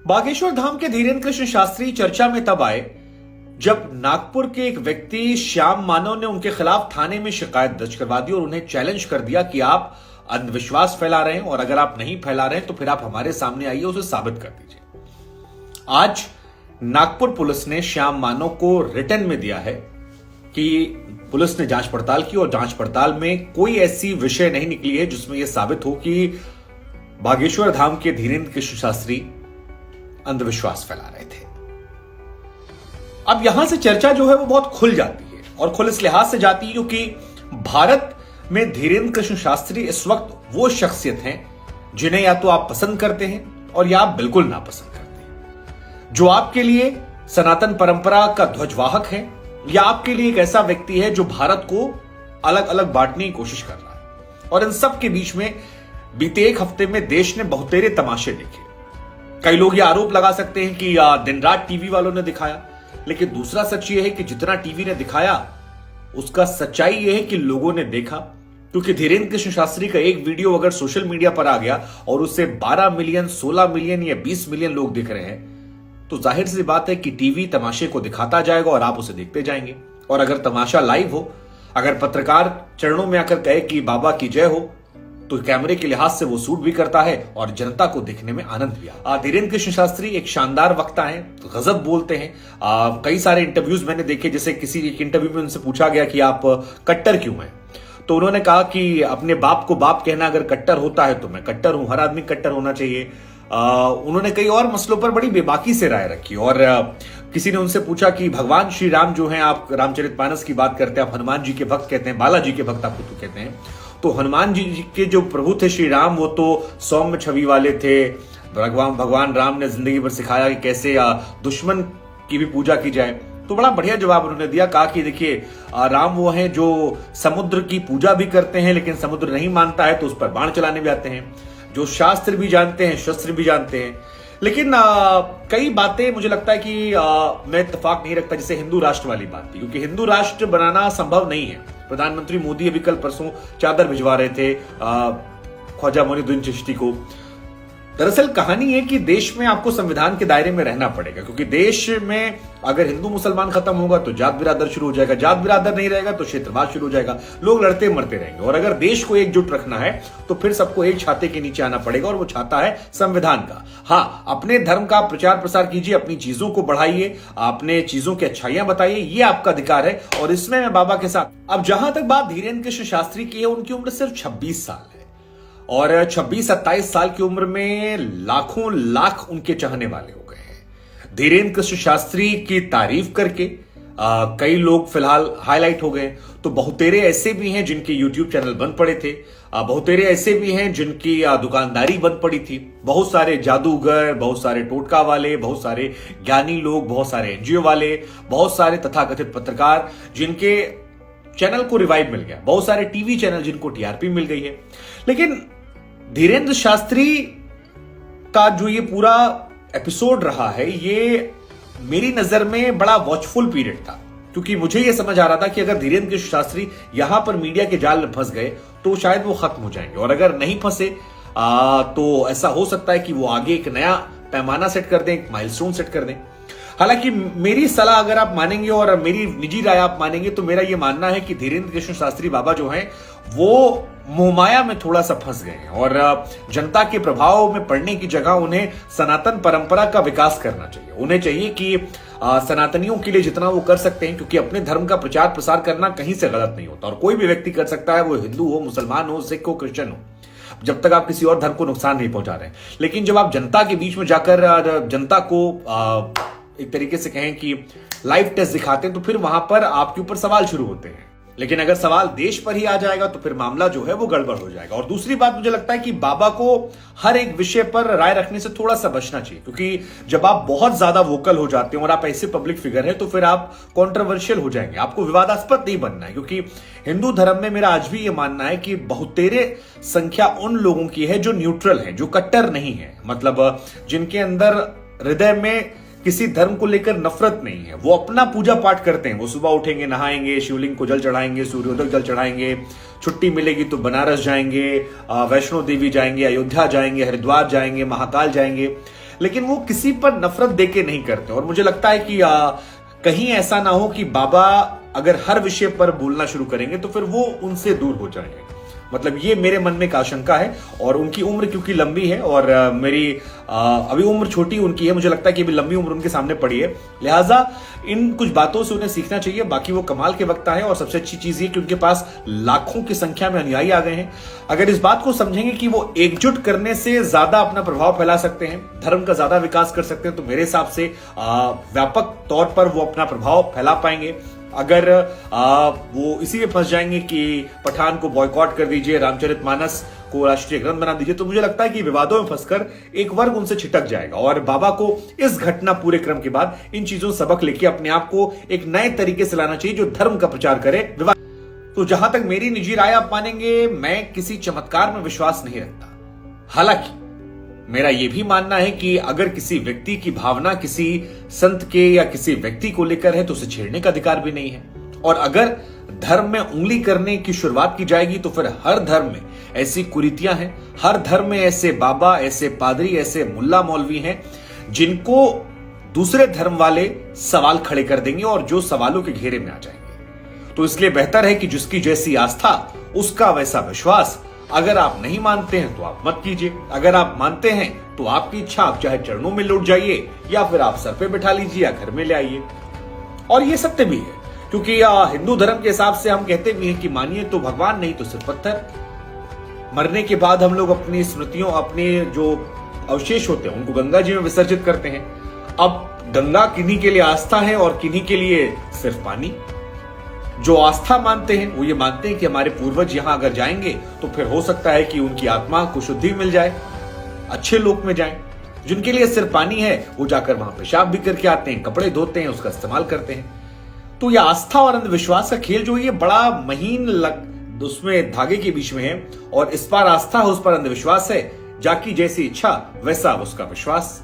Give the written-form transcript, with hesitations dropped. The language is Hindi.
बागेश्वर धाम के धीरेन्द्र कृष्ण शास्त्री चर्चा में तब आए जब नागपुर के एक व्यक्ति श्याम मानव ने उनके खिलाफ थाने में शिकायत दर्ज करवा दी और उन्हें चैलेंज कर दिया कि आप अंधविश्वास फैला रहे हैं और अगर आप नहीं फैला रहे हैं तो फिर आप हमारे सामने आइए, उसे साबित कर दीजिए। आज नागपुर पुलिस ने श्याम मानव को रिटर्न में दिया है कि पुलिस ने जांच पड़ताल की और जांच पड़ताल में कोई ऐसी विषय नहीं निकली है जिसमें यह साबित हो कि बागेश्वर धाम के धीरेन्द्र कृष्ण शास्त्री अंधविश्वास फैला रहे थे। अब यहां से चर्चा जो है वो बहुत खुल जाती है और खुल इस लिहाज से जाती है क्योंकि भारत में धीरेन्द्र कृष्ण शास्त्री इस वक्त वो शख्सियत हैं जिन्हें या तो आप पसंद करते हैं और या आप बिल्कुल नापसंद करते हैं, जो आपके लिए सनातन परंपरा का ध्वजवाहक है या आपके लिए एक ऐसा व्यक्ति है जो भारत को अलग अलग बांटने की कोशिश कर रहा है। और इन सब के बीच में बीते एक हफ्ते में देश ने बहुतेरे तमाशे देखे। कई लोग ये आरोप लगा सकते हैं कि दिन रात टीवी वालों ने दिखाया, लेकिन दूसरा सच ये है कि जितना टीवी ने दिखाया उसका सच्चाई यह है कि लोगों ने देखा। क्योंकि धीरेन्द्र कृष्ण शास्त्री का एक वीडियो अगर सोशल मीडिया पर आ गया और उससे 12 मिलियन, 16 मिलियन या 20 मिलियन लोग दिख रहे हैं तो जाहिर सी बात है कि टीवी तमाशे को दिखाता जाएगा और आप उसे देखते जाएंगे। और अगर तमाशा लाइव हो, अगर पत्रकार चरणों में आकर कहे कि बाबा की जय हो, तो कैमरे के लिहाज से वो सूट भी करता है और जनता को देखने में आनंद भी आता है। धीरेन्द्र कृष्ण शास्त्री एक शानदार वक्ता हैं, गजब बोलते हैं। कई सारे इंटरव्यूज मैंने देखे, जैसे किसी एक इंटरव्यू में उनसे पूछा गया कि आप कट्टर क्यों हैं, तो उन्होंने कहा कि अपने बाप को बाप कहना अगर कट्टर होता है तो मैं कट्टर हूं, हर आदमी कट्टर होना चाहिए। उन्होंने कई और मसलों पर बड़ी बेबाकी से राय रखी और किसी ने उनसे पूछा कि भगवान श्री राम जो हैं, आप रामचरितमानस की बात करते हैं, आप हनुमान जी के भक्त कहते हैं, बालाजी के भक्त आपको तो कहते हैं, तो हनुमान जी के जो प्रभु थे श्री राम, वो तो सौम्य छवि वाले थे। भगवान राम ने जिंदगी भर सिखाया कि कैसे दुश्मन की भी पूजा की जाए। तो बड़ा बढ़िया जवाब उन्होंने दिया, कहा कि देखिए राम वो हैं जो समुद्र की पूजा भी करते हैं लेकिन समुद्र नहीं मानता है तो उस पर बाण चलाने भी आते हैं, जो शास्त्र भी जानते हैं, शस्त्र भी जानते हैं। लेकिन कई बातें मुझे लगता है कि मैं इत्तेफाक नहीं रखता, जैसे हिंदू राष्ट्र वाली बात थी, क्योंकि हिंदू राष्ट्र बनाना संभव नहीं है। प्रधानमंत्री मोदी अभी कल परसों चादर भिजवा रहे थे ख्वाजा मोइनुद्दीन चिश्ती को। दरअसल कहानी है कि देश में आपको संविधान के दायरे में रहना पड़ेगा, क्योंकि देश में अगर हिंदू मुसलमान खत्म होगा तो जात बिरादर शुरू हो जाएगा, जात बिरादर नहीं रहेगा तो क्षेत्रवाद शुरू हो जाएगा, लोग लड़ते मरते रहेंगे। और अगर देश को एकजुट रखना है तो फिर सबको एक छाते के नीचे आना पड़ेगा और वो छाता है संविधान का। हाँ, अपने धर्म का प्रचार प्रसार कीजिए, अपनी चीजों को बढ़ाइए, अपने चीजों की अच्छाइयां बताइए, ये आपका अधिकार है और इसमें मैं बाबा के साथ। अब जहां तक बात धीरेन्द्र कृष्ण शास्त्री की है, उनकी उम्र सिर्फ 26 साल है और 26-27 साल की उम्र में लाखों लाख उनके चाहने वाले हो गए हैं। धीरेन्द्र कृष्ण शास्त्री की तारीफ करके कई लोग फिलहाल हाईलाइट हो गए, तो बहुतेरे ऐसे भी हैं जिनके यूट्यूब चैनल बंद पड़े थे, बहुतेरे ऐसे भी हैं जिनकी दुकानदारी बंद पड़ी थी, बहुत सारे जादूगर, बहुत सारे टोटका वाले, बहुत सारे ज्ञानी लोग, बहुत सारे एनजीओ वाले, बहुत सारे तथाकथित पत्रकार जिनके चैनल को रिवाइव मिल गया, बहुत सारे टीवी चैनल जिनको टीआरपी मिल गई है। लेकिन धीरेन्द्र शास्त्री का जो ये पूरा एपिसोड रहा है, ये मेरी नजर में बड़ा वॉचफुल पीरियड था, क्योंकि मुझे ये समझ आ रहा था कि अगर धीरेन्द्र कृष्ण शास्त्री यहां पर मीडिया के जाल में फंस गए तो शायद वो खत्म हो जाएंगे, और अगर नहीं फंसे तो ऐसा हो सकता है कि वो आगे एक नया पैमाना सेट कर दें, एक माइलस्टोन सेट कर दें। हालांकि मेरी सलाह अगर आप मानेंगे और मेरी निजी राय आप मानेंगे तो मेरा यह मानना है कि धीरेन्द्र कृष्ण शास्त्री बाबा जो हैं वो मोहमाया में थोड़ा सा फंस गए हैं और जनता के प्रभाव में पड़ने की जगह उन्हें सनातन परंपरा का विकास करना चाहिए। उन्हें चाहिए कि सनातनियों के लिए जितना वो कर सकते हैं, क्योंकि अपने धर्म का प्रचार प्रसार करना कहीं से गलत नहीं होता और कोई भी व्यक्ति कर सकता है, वो हिंदू हो, मुसलमान हो, सिख हो, क्रिश्चियन हो, जब तक आप किसी और धर्म को नुकसान नहीं पहुंचा रहे हैं। लेकिन जब आप जनता के बीच में जाकर जनता को एक तरीके से कहें कि लाइव टेस्ट दिखाते हैं तो फिर वहां पर आपके ऊपर सवाल शुरू होते हैं। लेकिन अगर सवाल देश पर ही आ जाएगा तो फिर मामला जो है वो गड़बड़ हो जाएगा। और दूसरी बात मुझे लगता है कि बाबा को हर एक विषय पर राय रखने से थोड़ा सा बचना चाहिए, क्योंकि जब आप बहुत ज्यादा वोकल हो जाते हैं और आप ऐसे पब्लिक फिगर हैं तो फिर आप कंट्रोवर्शियल हो जाएंगे, आपको विवादास्पद नहीं बनना है। क्योंकि हिंदू धर्म में मेरा आज भी ये मानना है कि बहुतेरे संख्या उन लोगों की है जो न्यूट्रल है, जो कट्टर नहीं है, मतलब जिनके अंदर हृदय में किसी धर्म को लेकर नफरत नहीं है। वो अपना पूजा पाठ करते हैं, वो सुबह उठेंगे, नहाएंगे, शिवलिंग को जल चढ़ाएंगे, सूर्योदय जल चढ़ाएंगे, छुट्टी मिलेगी तो बनारस जाएंगे, वैष्णो देवी जाएंगे, अयोध्या जाएंगे, हरिद्वार जाएंगे, महाकाल जाएंगे। लेकिन वो किसी पर नफरत देके नहीं करते। और मुझे लगता है कि कहीं ऐसा ना हो कि बाबा अगर हर विषय पर बोलना शुरू करेंगे तो फिर वो उनसे दूर हो जाएंगे। मतलब ये मेरे मन में एक आशंका है। और उनकी उम्र क्योंकि लंबी है और मेरी अभी उम्र छोटी उनकी है, मुझे लगता है कि अभी लंबी उम्र उनके सामने पड़ी है, लिहाजा इन कुछ बातों से उन्हें सीखना चाहिए। बाकी वो कमाल के वक्ता है और सबसे अच्छी चीज ये कि उनके पास लाखों की संख्या में अनुयायी आ गए हैं। अगर इस बात को समझेंगे कि वो एकजुट करने से ज्यादा अपना प्रभाव फैला सकते हैं, धर्म का ज्यादा विकास कर सकते हैं, तो मेरे हिसाब से व्यापक तौर पर वो अपना प्रभाव फैला पाएंगे। अगर वो इसी में फंस जाएंगे कि पठान को बॉयकॉट कर दीजिए, रामचरितमानस को राष्ट्रीय ग्रंथ बना दीजिए, तो मुझे लगता है कि विवादों में फंसकर एक वर्ग उनसे छिटक जाएगा। और बाबा को इस घटना पूरे क्रम के बाद इन चीजों से सबक लेके अपने आप को एक नए तरीके से लाना चाहिए जो धर्म का प्रचार करे। तो जहां तक मेरी निजी राय आप मानेंगे, मैं किसी चमत्कार में विश्वास नहीं रखता। हालांकि मेरा यह भी मानना है कि अगर किसी व्यक्ति की भावना किसी संत के या किसी व्यक्ति को लेकर है तो उसे छेड़ने का अधिकार भी नहीं है। और अगर धर्म में उंगली करने की शुरुआत की जाएगी तो फिर हर धर्म में ऐसी कुरीतियां हैं, हर धर्म में ऐसे बाबा, ऐसे पादरी, ऐसे मुल्ला मौलवी हैं जिनको दूसरे धर्म वाले सवाल खड़े कर देंगे और जो सवालों के घेरे में आ जाएंगे। तो इसलिए बेहतर है कि जिसकी जैसी आस्था उसका वैसा विश्वास। अगर आप नहीं मानते हैं तो आप मत कीजिए, अगर आप मानते हैं तो आपकी इच्छा, आप चाहे चरणों में लौट जाइए या फिर आप सर पे बिठा लीजिए या घर में ले आइए। और ये सत्य भी है, क्योंकि हिंदू धर्म के हिसाब से हम कहते भी हैं कि मानिए तो भगवान, नहीं तो सिर्फ पत्थर। मरने के बाद हम लोग अपनी स्मृतियों, अपने जो अवशेष होते हैं उनको गंगा जी में विसर्जित करते हैं। अब गंगा किन्हीं के लिए आस्था है और किन्हीं के लिए सिर्फ पानी। जो आस्था मानते हैं वो ये मानते हैं कि हमारे पूर्वज यहां अगर जाएंगे तो फिर हो सकता है कि उनकी आत्मा को शुद्धि मिल जाए, अच्छे लोक में जाएं। जिनके लिए सिर्फ पानी है वो जाकर वहां पेशाब भी करके आते हैं, कपड़े धोते हैं, उसका इस्तेमाल करते हैं। तो यह आस्था और अंधविश्वास का खेल जो ये बड़ा महीन उसमें धागे के बीच में है। और इस पर आस्था है, उस पर अंधविश्वास है। जाकी जैसी इच्छा वैसा उसका विश्वास।